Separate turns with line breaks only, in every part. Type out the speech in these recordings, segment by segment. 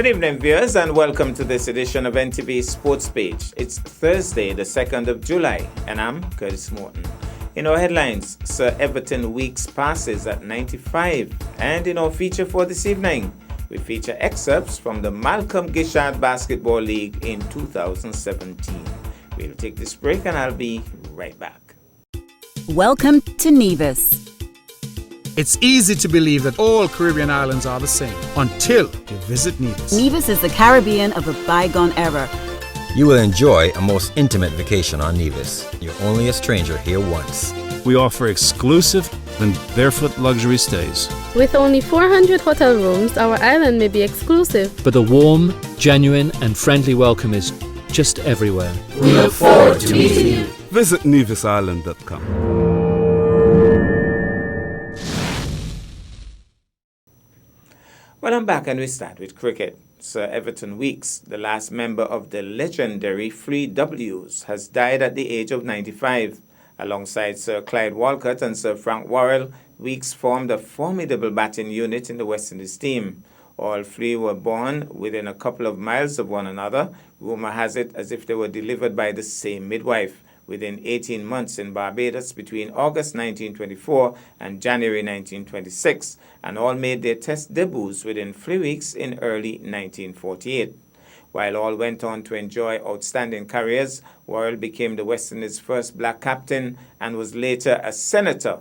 Good evening, viewers, and welcome to this edition of NTV Sports Page. It's Thursday, the 2nd of July, and I'm Curtis Morton. In our headlines, Sir Everton Weeks passes at 95, and in our feature for this evening, we feature excerpts from the Malcolm Gishard Basketball League in 2017. We'll take this break, and I'll be right back.
Welcome to Nevis.
It's easy to believe that all Caribbean islands are the same until you visit Nevis.
Nevis is the Caribbean of a bygone era.
You will enjoy a most intimate vacation on Nevis. You're only a stranger here once.
We offer exclusive and barefoot luxury stays.
With only 400 hotel rooms, our island may be exclusive.
But the warm, genuine and friendly welcome is just everywhere.
We look forward to meeting you.
Visit nevisisland.com.
Well, I'm back and we start with cricket. Sir Everton Weeks, the last member of the legendary Three W's, has died at the age of 95. Alongside Sir Clyde Walcott and Sir Frank Worrell, Weeks formed a formidable batting unit in the West Indies team. All three were born within a couple of miles of one another, rumour has it as if they were delivered by the same midwife, within 18 months in Barbados between August 1924 and January 1926, and all made their test debuts within 3 weeks in early 1948. While all went on to enjoy outstanding careers, Worrell became the West Indies' first black captain and was later a senator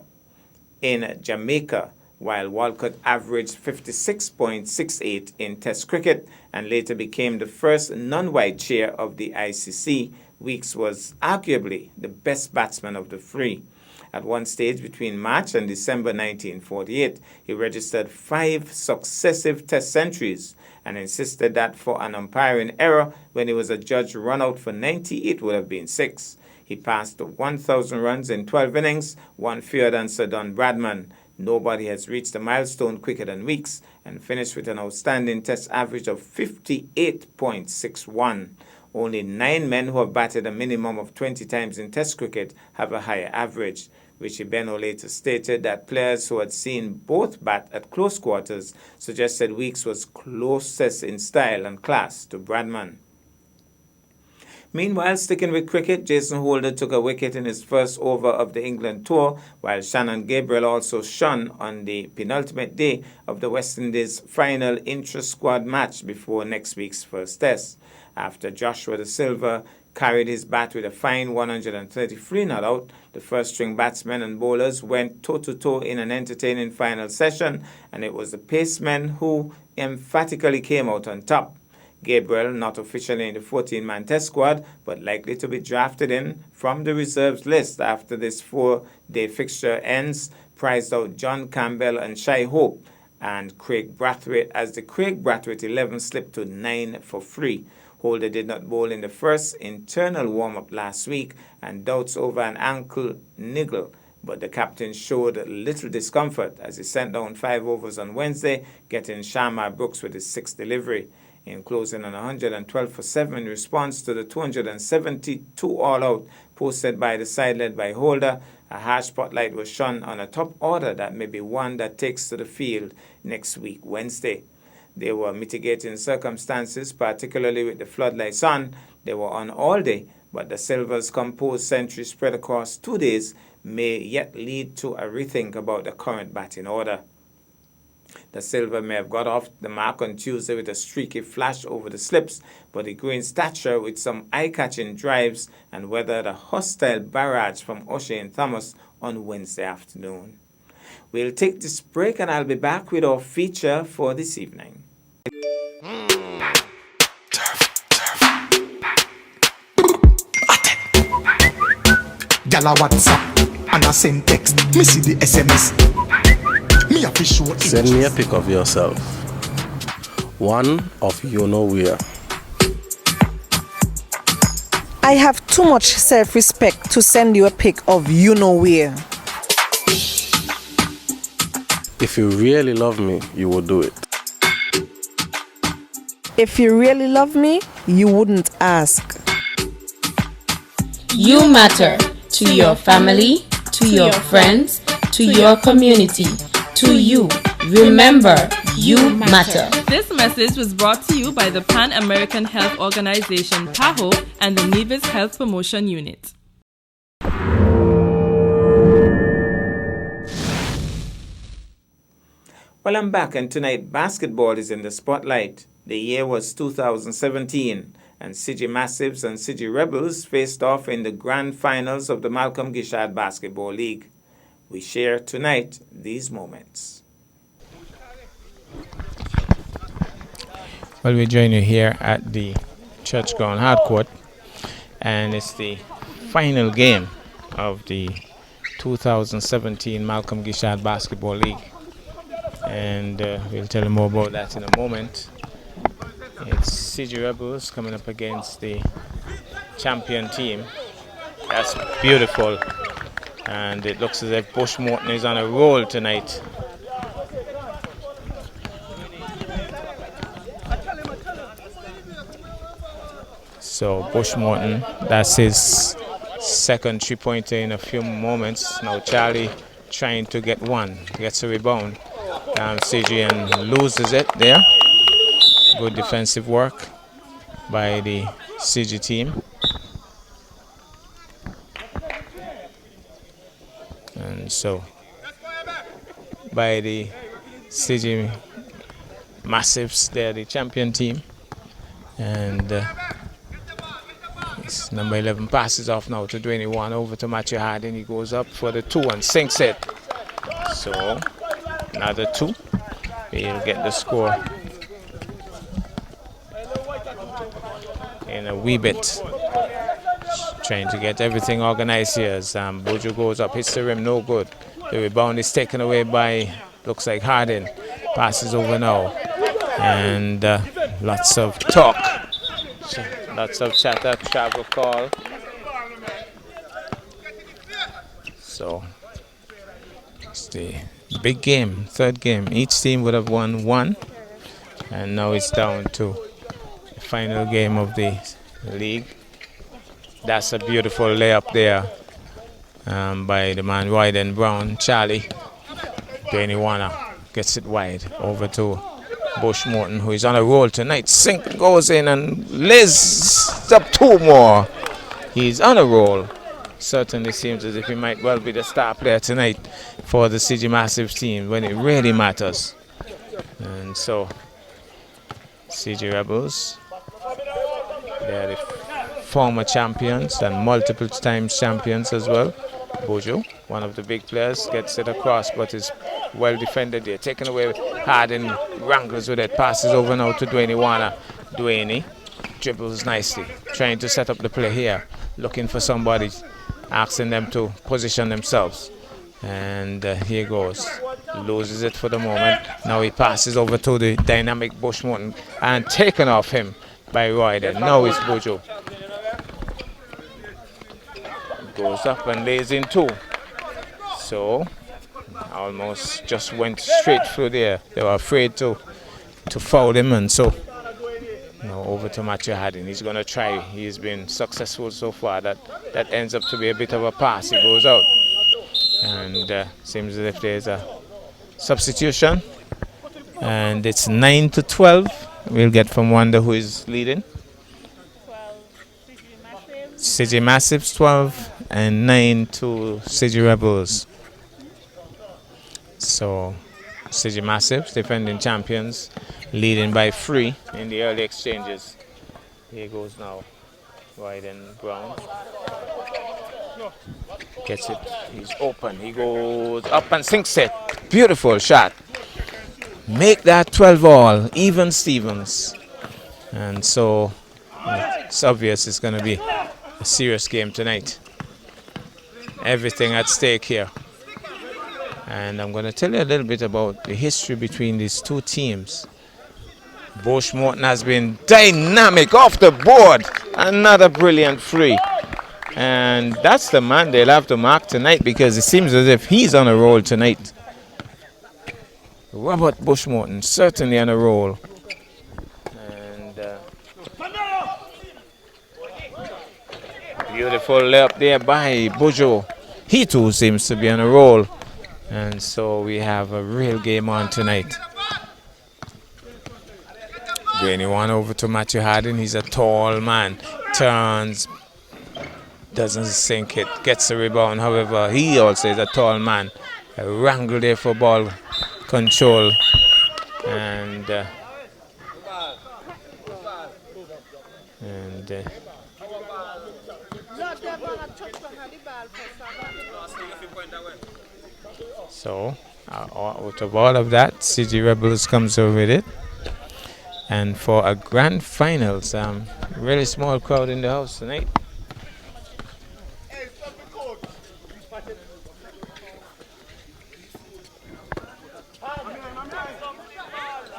in Jamaica, while Walcott averaged 56.68 in Test cricket and later became the first non-white chair of the ICC. Weeks was arguably the best batsman of the three. At one stage between March and December 1948, he registered 5 successive Test centuries and insisted that for an umpiring error when he was adjudged run out for 90, it would have been 6. He passed 1,000 runs in 12 innings, one fewer than Sir Don Bradman. Nobody has reached the milestone quicker than Weeks and finished with an outstanding Test average of 58.61. Only 9 men who have batted a minimum of 20 times in Test cricket have a higher average. Richie Benaud later stated that players who had seen both bat at close quarters suggested Weeks was closest in style and class to Bradman. Meanwhile, sticking with cricket, Jason Holder took a wicket in his first over of the England tour, while Shannon Gabriel also shone on the penultimate day of the West Indies' final intra-squad match before next week's first test. After Joshua Da Silva carried his bat with a fine 133 not out, the first-string batsmen and bowlers went toe-to-toe in an entertaining final session, and it was the pacemen who emphatically came out on top. Gabriel, not officially in the 14-man Test squad, but likely to be drafted in from the reserves list after this 4-day fixture ends, prized out John Campbell and Shai Hope and Craig Brathwaite as the Craig Brathwaite 11 slipped to 9 for 3. Holder did not bowl in the first internal warm-up last week and doubts over an ankle niggle, but the captain showed little discomfort as he sent down 5 overs on Wednesday, getting Sharma Brooks with his 6th delivery. In closing on 112 for 7 in response to the 272 all-out posted by the side led by Holder, a harsh spotlight was shone on a top order that may be one that takes to the field next week, Wednesday. There were mitigating circumstances, particularly with the floodlights on. They were on all day, but the Silver's composed century spread across 2 days may yet lead to a rethink about the current batting order. The Silver may have got off the mark on Tuesday with a streaky flash over the slips, but he grew in stature with some eye-catching drives and weathered a hostile barrage from O'Shea and Thomas on Wednesday afternoon. We'll take this break and I'll be back with our feature for this evening.
Gala WhatsApp and I send text. Me see the SMS. Me have to show images.
Send me a pic of yourself. One of you know where.
I have too much self-respect to send you a pic of you know where.
If you really love me, you will do it.
If you really love me, you wouldn't ask.
You matter to your family, to your friends, to your community, to you. Remember, You matter.
This message was brought to you by the Pan American Health Organization, PAHO, and the Nevis Health Promotion Unit.
Well, I'm back, and tonight basketball is in the spotlight. The year was 2017, and City Massives and City Rebels faced off in the grand finals of the Malcolm Gishad Basketball League. We share tonight these moments.
Well, we join you here at the Church Ground Hardcourt, and it's the final game of the 2017 Malcolm Gishad Basketball League. And we'll tell you more about that in a moment. It's City Rebels coming up against the champion team. That's beautiful. And it looks as if Bush Morton is on a roll tonight. So Bush Morton, that's his second three-pointer in a few moments. Now Charlie trying to get one, gets a rebound. CG and loses it there. Good defensive work by the CG team. And so by the CG Massives, they're the champion team. And it's number 11 passes off now to Dwayne One, over to Matthew Harding. He goes up for the 2 and sinks it. So another 2. He'll get the score in a wee bit. Trying to get everything organized here as Bojo goes up, hits the rim, no good. The rebound is taken away by, looks like Harding. Passes over now. And lots of talk. Lots of chatter, travel call. So it's the big game, third game. Each team would have won 1. And now it's down to the final game of the league. That's a beautiful layup there by the man Royden Brown. Charlie Dwayne Warner gets it wide over to Bush Morton, who is on a roll tonight. Sink goes in and Liz up 2 more. He's on a roll. Certainly seems as if he might well be the star player tonight for the CG Massives team when it really matters. And so CG Rebels, they're the former champions and multiple times champions as well. Bojo, one of the big players, gets it across but is well defended there. Taken away, Harding wrangles with it, passes over now to Dwayne Warner. Dwayne dribbles nicely, trying to set up the play here, looking for somebody, asking them to position themselves. And here goes, loses it for the moment. Now he passes over to the dynamic Bush Morton and taken off him by Royden. Now it's Bojo. Goes up and lays in 2. So almost just went straight through there. They were afraid to foul him, and so now over to Matthew Harding. He's going to try. He's been successful so far. That ends up to be a bit of a pass. He goes out, and seems as if there's a substitution, and it's 9-12. We'll get from Wanda, who is leading. City Massives 12 and 9 to City Rebels. So City Massives, defending champions, leading by 3 in the early exchanges. Here goes now Royden Brown. Gets it, he's open, he goes up and sinks it. Beautiful shot. Make that 12 all, even Stevens. And so it's obvious it's going to be a serious game tonight. Everything at stake here. And I'm going to tell you a little bit about the history between these two teams. Bush Morton has been dynamic off the board. Another brilliant free. And that's the man they'll have to mark tonight, because it seems as if he's on a roll tonight. Robert Bush Morton, certainly on a roll. And beautiful layup there by Bojo. He too seems to be on a roll. And so we have a real game on tonight. Dwayne one over to Matthew Harding. He's a tall man. Turns. Doesn't sink it. Gets the rebound. However, he also is a tall man. A wrangle there for ball control. And so out of all of that, CG Rebels comes over with it. And for a grand finals, really small crowd in the house tonight.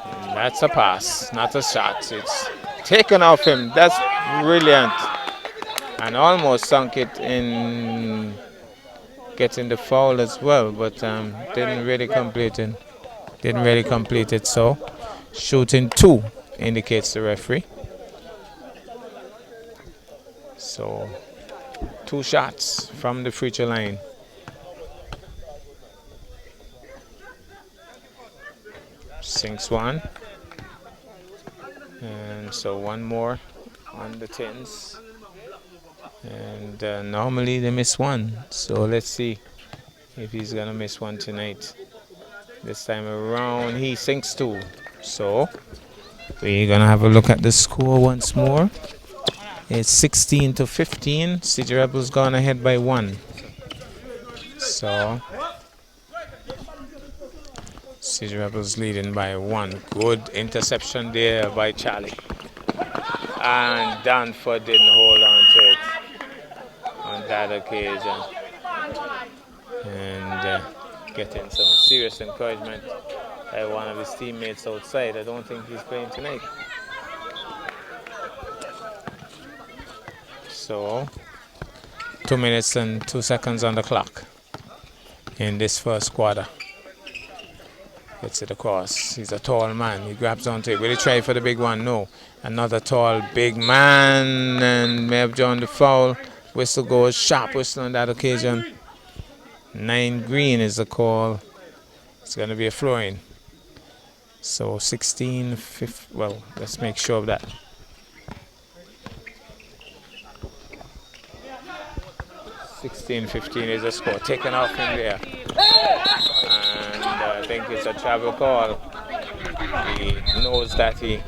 And that's a pass, not a shot. It's taken off him. That's brilliant. And almost sunk it in getting the foul as well, but didn't really complete it. So shooting 2 indicates the referee. So 2 shots from the free throw line. Sinks 1. And so 1 more on the 10s. And normally they miss 1. So let's see if he's going to miss 1 tonight. This time around he sinks 2. So we're going to have a look at the score once more. It's 16-15. CG Rebels gone ahead by 1. So CG Rebels leading by 1. Good interception there by Charlie. And Danford didn't hold on to it on that occasion. And getting some serious encouragement by one of his teammates outside. I don't think he's playing tonight. So 2 minutes and 2 seconds on the clock in this first quarter. Gets it across. He's a tall man. He grabs onto it. Will he try for the big one? No. Another tall, big man, and may have drawn the foul. Whistle goes. Sharp whistle on that occasion. 9 green is the call. It's going to be a flooring. So 16-15. Well, let's make sure of that. 16-15 is the score. Taken off in there. And I think it's a travel call. He knows that he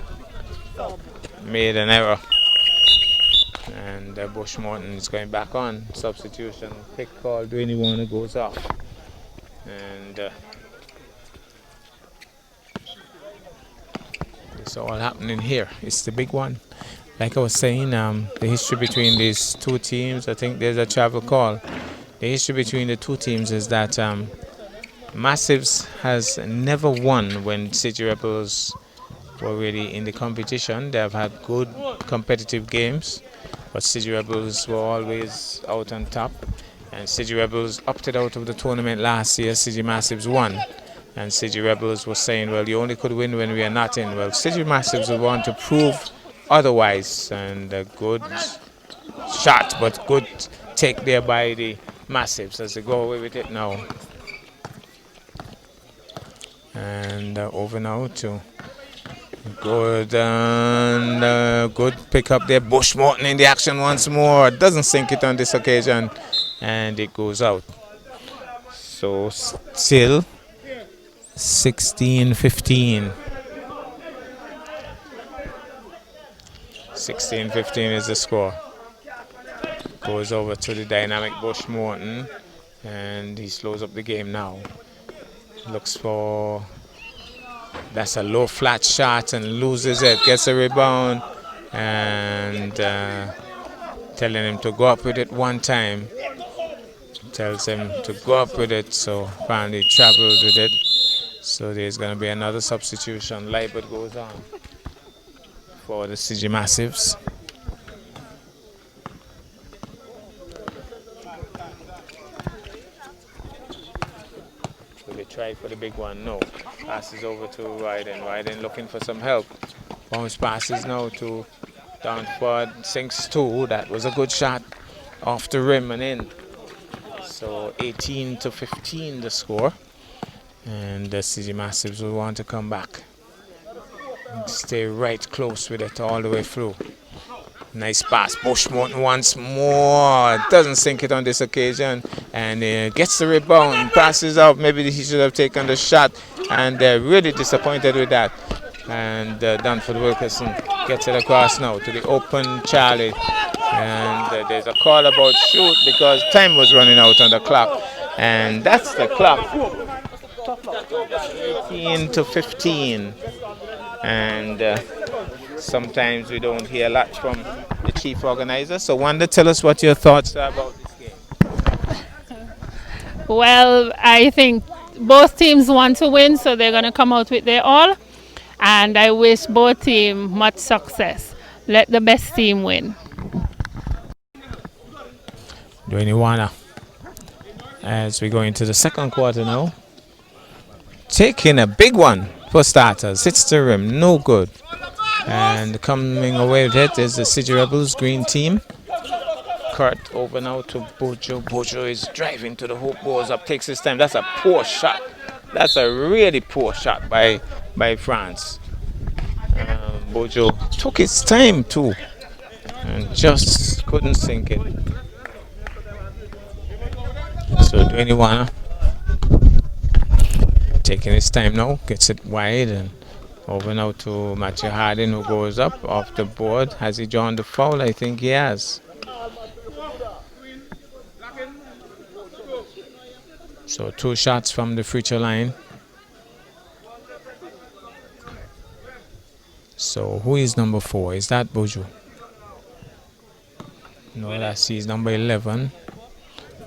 made an error. And Bush Morton is going back on. Substitution. Pick call. Dwayne Warner goes off. And it's all happening here. It's the big one. Like I was saying, the history between these two teams, I think there's a travel call. The history between the two teams is that Massives has never won when CG Rebels were really in the competition. They have had good competitive games, but CG Rebels were always out on top. And CG Rebels opted out of the tournament last year. CG Massives won. And CG Rebels was saying, well, you only could win when we are not in. Well, CG Massives would want to prove otherwise, and a good shot, but good take there by the Massives as they go away with it now. And over now to good and good pick up there. Bush Morton in the action once more. Doesn't sink it on this occasion, and it goes out. So still 16-15. 16-15 is the score. Goes over to the dynamic Bush Morton, and he slows up the game now. Looks for, that's a low flat shot and loses it. Gets a rebound and telling him to go up with it one time. Tells him to go up with it, so apparently traveled with it. So there's going to be another substitution. Liebert goes on for the CG Massives. Will they try for the big one? No. Passes over to Ryden. Ryden looking for some help. Bounce passes now to Danford. Sinks 2. That was a good shot off the rim and in. So 18-15 the score. And the CG Massives will want to come back. stay right close with it all the way through. Nice pass. Bushmorton once more. Doesn't sink it on this occasion. And gets the rebound. Passes out. Maybe he should have taken the shot. And they're really disappointed with that. And Danford Wilkerson gets it across now to the open Charlie. And there's a call about shoot because time was running out on the clock. And that's the clock. 18 to 15. And sometimes we don't hear a lot from the chief organizer. So Wanda, tell us what your thoughts are about this game.
Well, I think both teams want to win, so they're going to come out with their all. And I wish both teams much success. Let the best team win.
Dwayne Warner, as we go into the second quarter now, taking a big one for starters. Hits the rim, no good. And coming away with it is the City Rebels green team. Kurt over now to Bojo. Bojo is driving to the hoop, goes up, takes his time. That's a poor shot. That's a really poor shot by France. Bojo took his time too and just couldn't sink it. So Dwayne Warner taking his time now, gets it wide and over now to Matthew Harding, who goes up off the board. Has he drawn the foul? I think he has. So 2 shots from the free throw line. So who is number 4? Is that Bojo? No, that's he's number 11.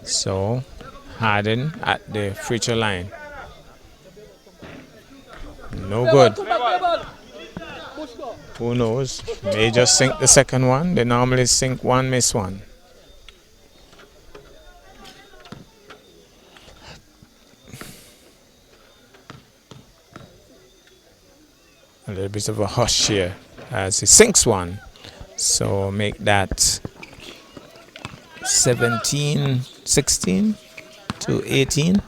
So Harding at the free throw line. No good. Who knows? They just sink the second one. They normally sink one, miss one. A little bit of a hush here as he sinks one. So make that 16 to 18.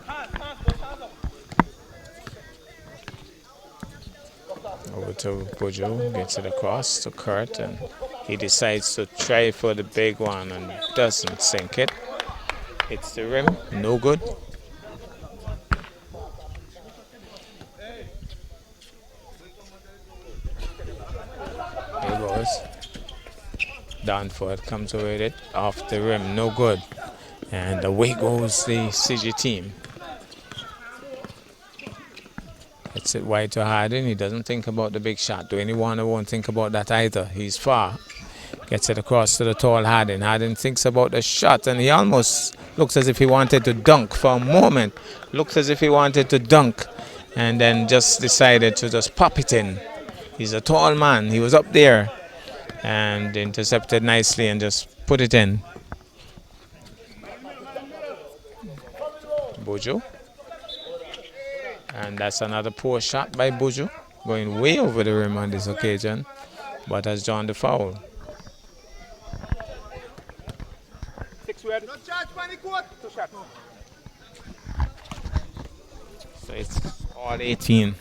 Over to Bojo, gets it across to Kurt, and he decides to try for the big one and doesn't sink it. Hits the rim, no good. There goes. Danford comes away with it, off the rim, no good. And away goes the CG team. It's it wide to Harding. He doesn't think about the big shot. Dwayne Warner won't think about that either. He's far. Gets it across to the tall Harding. Harding thinks about the shot, and he almost looks as if he wanted to dunk for a moment. Looks as if he wanted to dunk, and then just decided to just pop it in. He's a tall man. He was up there and intercepted nicely and just put it in. Bojo. And that's another poor shot by Bojo, going way over the rim on this occasion, but has drawn the foul. So it's all 18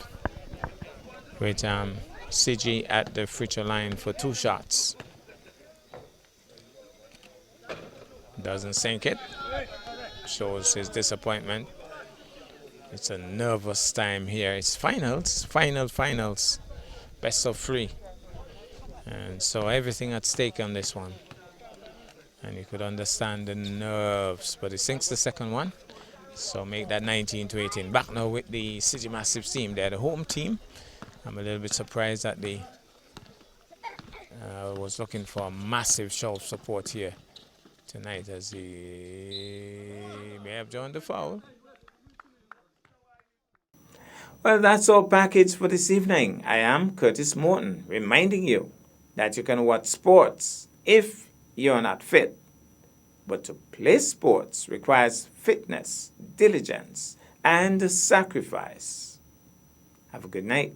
with CG at the free throw line for 2 shots. Doesn't sink it. Shows his disappointment. It's a nervous time here. It's finals, finals, best of 3. And so everything at stake on this one. And you could understand the nerves, but he sinks the second one. So make that 19 to 18. Back now with the City Massives team. They're the home team. I'm a little bit surprised that they was looking for a massive show of support here tonight, as he may have joined the foul.
Well, that's our package for this evening. I am Curtis Morton, reminding you that you can watch sports if you're not fit. But to play sports requires fitness, diligence, and sacrifice. Have a good night.